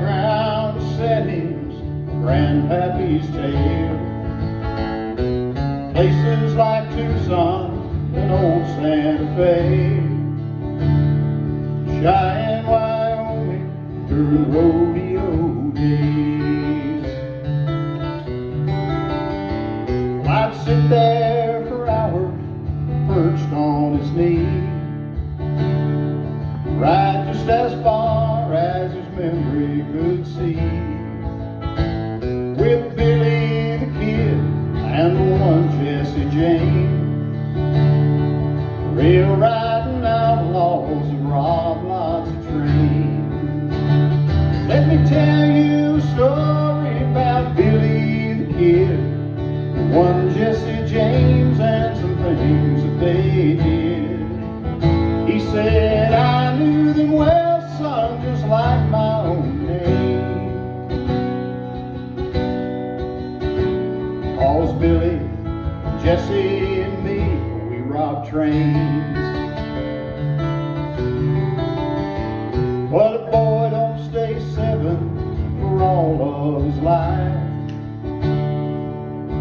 background settings, Grandpappy's tale. Places like Tucson and old Santa Fe, Cheyenne, Wyoming, during rodeo days. Well, I'd sit there for hours, perched on his knee, ride just as far as his memory could see, with Billy the Kid and the one Jesse James, rail riding outlaws that rob lots of trains. Let me tell you a story about Billy the Kid, the one Jesse James, and some things that they did. He said, I knew them well, son, just like my own name. 'Cause Billy, Jesse, and me, we robbed trains. But a boy don't stay 7 for all of his life.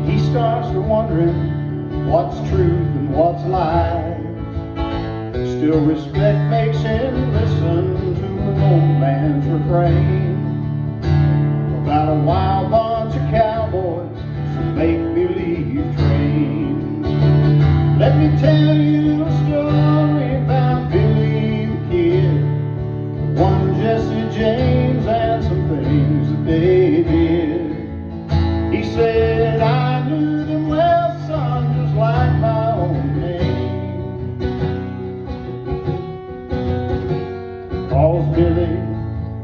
He starts to wondering what's truth and what's lies. Still respect makes him listen to an old man's refrain about a wild bunch of cowboys, some make-believe trains. Let me tell you a story about Billy the Kid, one Jesse James, and some things that they did. He said, I knew them well, son, just like my own name. 'Cause Billy,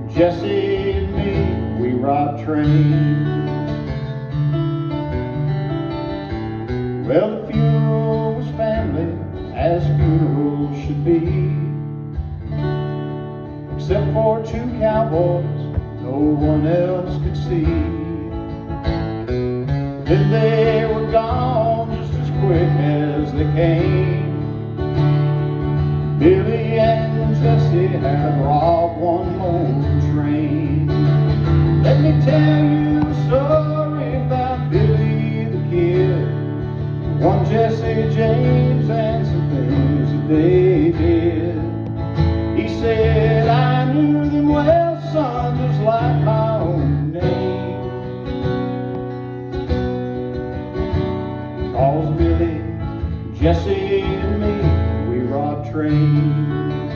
Jesse, and me, we robbed trains. Well, the funeral was family, as funerals should be, except for 2 cowboys no one else could see. Then they were gone just as quick as they came. Billy and Jesse had robbed one more train. Let me tell you a story about Billy the Kid, one Jesse James, and some things that they did. He said, I knew them well, son, just like my own name. 'Cause Billy, Jesse, and me, we robbed trains.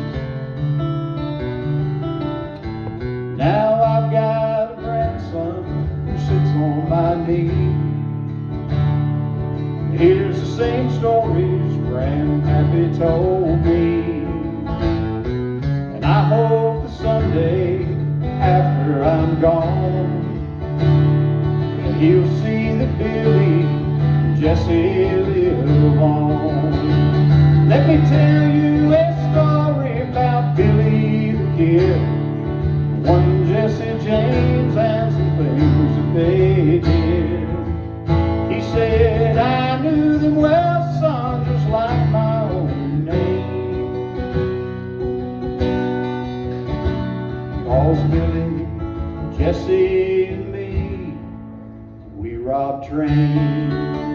Now I've got a grandson who sits on my knee. Here's the same stories Grandpappy told me, and I hope that someday after I'm gone, that he'll see that Billy and Jesse live on. Let me tell you a story about Billy the Kid, one Jesse James, and some things that they did. He said, I knew them well, son, just like my own name. 'Cause Billy, Jesse, and me, we robbed trains.